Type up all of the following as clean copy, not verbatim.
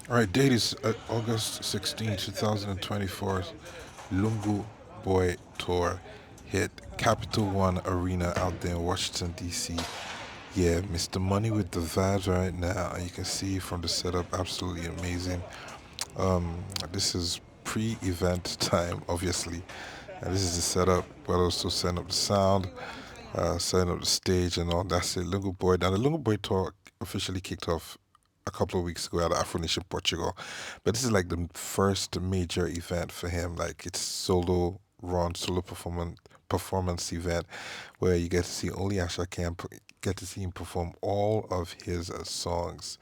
All right, date is August 16, 2024. Lungu Boy Tour hit Capital One Arena out there in Washington, D.C. Yeah, Mr. Money with the vibes right now. And you can see from the setup, absolutely amazing. This is pre-event time, obviously. And this is the setup, but also setting up the sound, setting up the stage, and all. That's it. Lungu Boy. Now, the Lungu Boy Tour officially kicked off a couple of weeks ago at Afro Nation Portugal. But this is like the first major event for him. Like it's solo run, solo performance event where you get to see only Asake and get to see him perform all of his songs.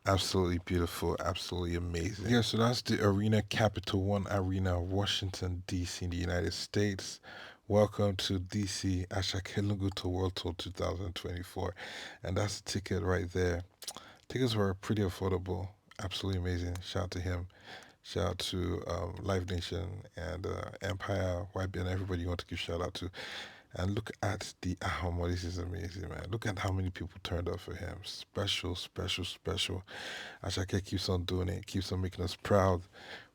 Absolutely beautiful, absolutely amazing. Yeah, so that's the Arena Capital One Arena, Washington D.C. in the United States. Welcome to DC Ashake Lungu to World Tour 2024, and that's the ticket right there. Tickets were pretty affordable. Absolutely amazing. Shout out to him. Shout out to Live Nation and Empire, YB, and everybody you want to give shout out to. And look at the Ahoma. This is amazing, man. Look at how many people turned up for him. Special, special, special. Ashake keeps on doing it, keeps on making us proud.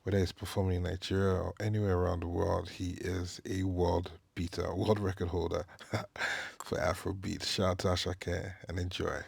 Whether he's performing in Nigeria or anywhere around the world, he is a world beater, a world record holder for Afrobeat. Shout out to Ashake and enjoy.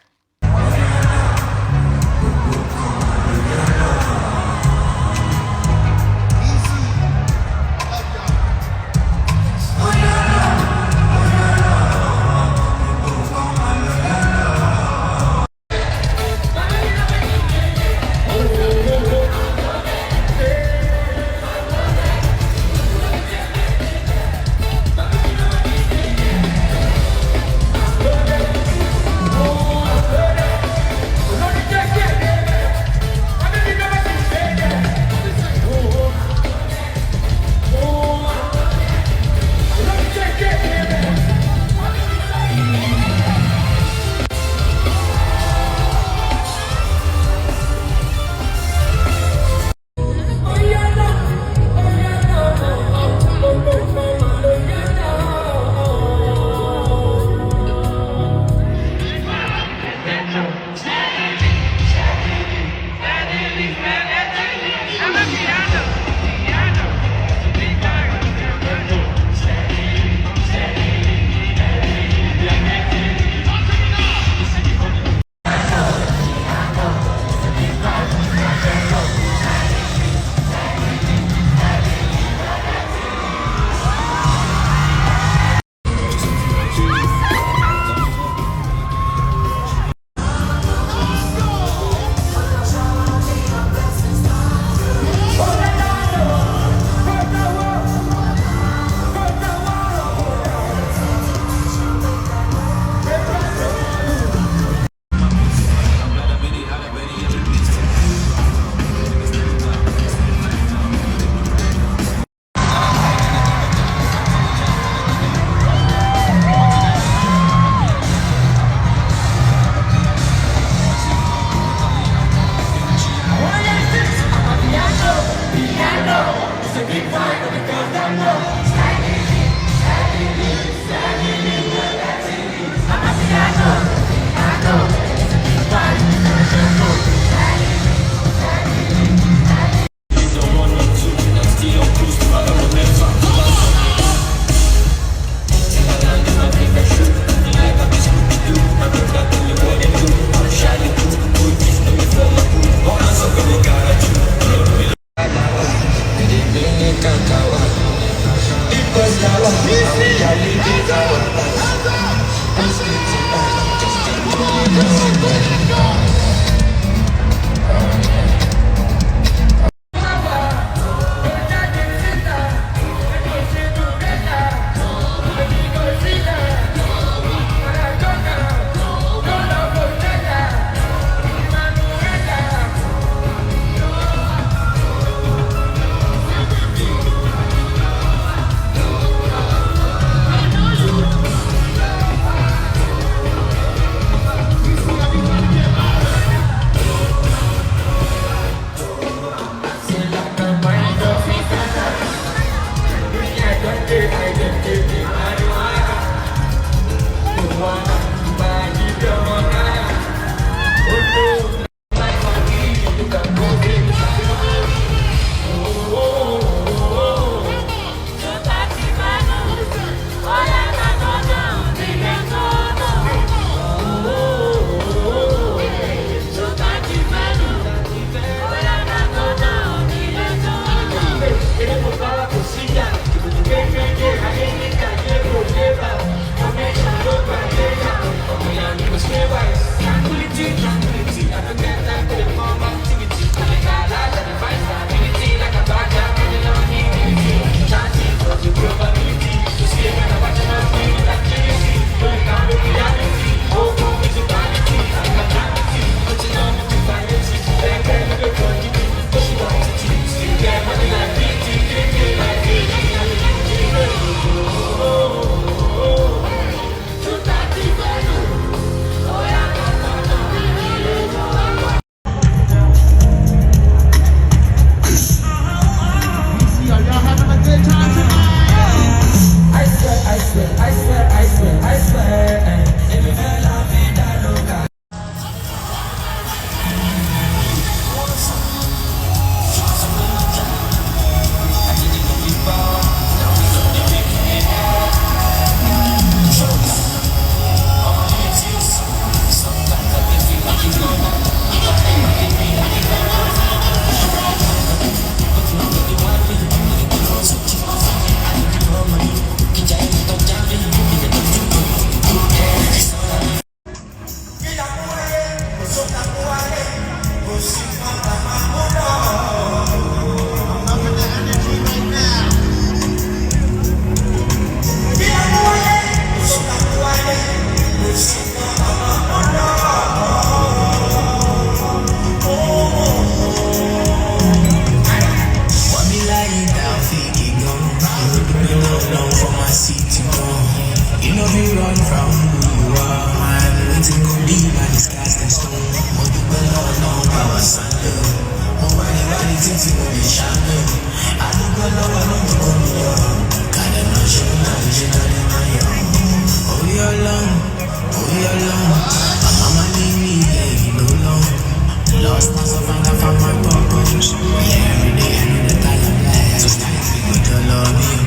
Lost myself and I found my purpose. Yeah, every day I know that I am blessed. People to love you.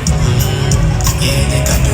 Yeah, they can do.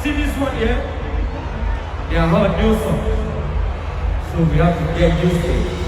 See this one here? They are hard new songs. So we have to get used to it.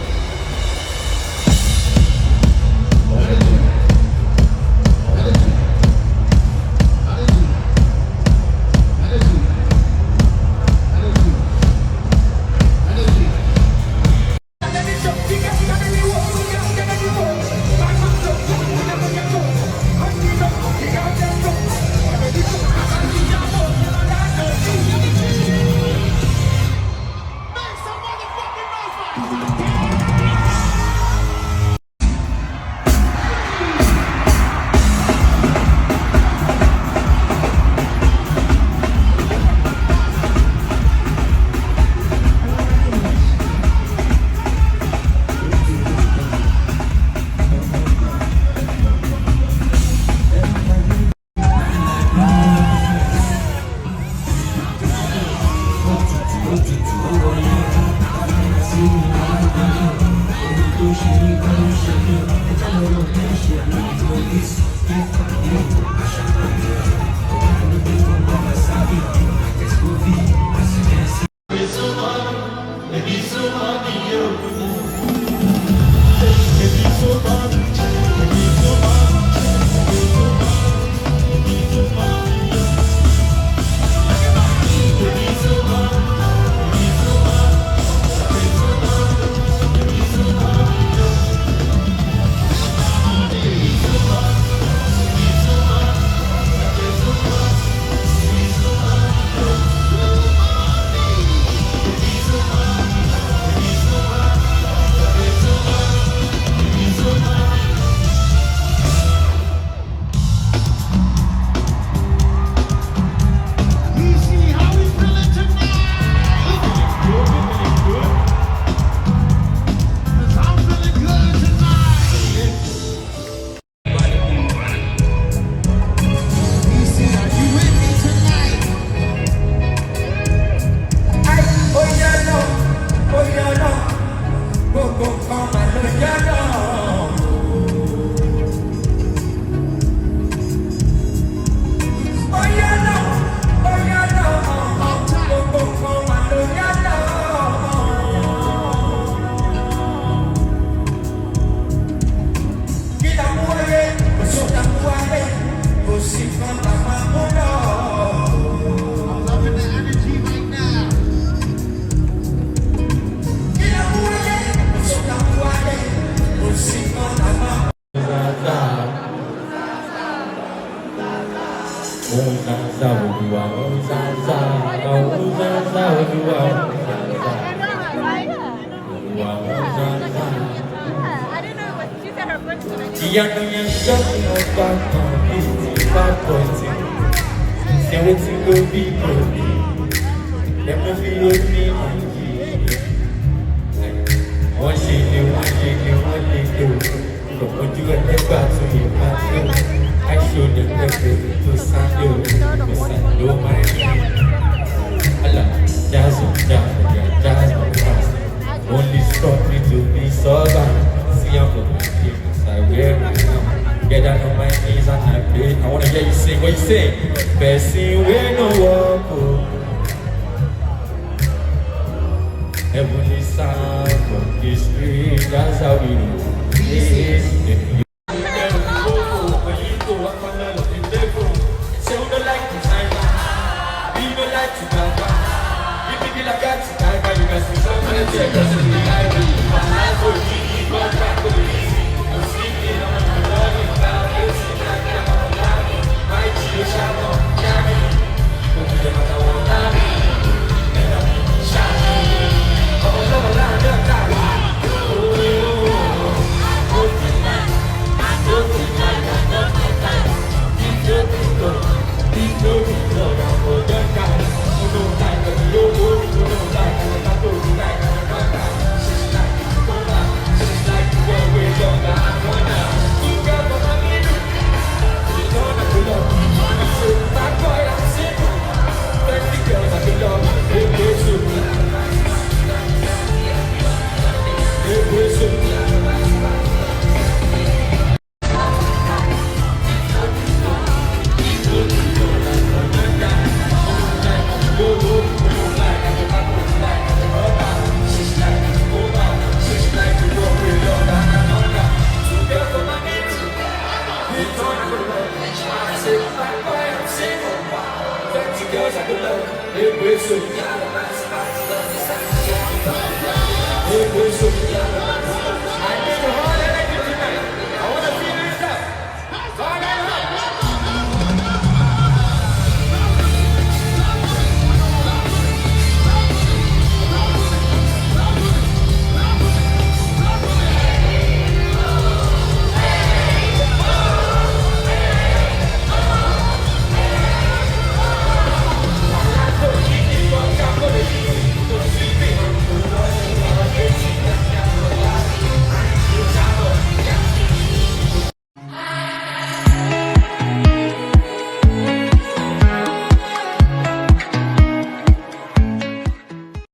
Only stop me to be sober. See, I'm from my feelings, I wear right now. Get down on my knees and I pray. I wanna hear you sing. What you say? Person where no walk. Heavenly sound from this street. That's how we know. This is the like to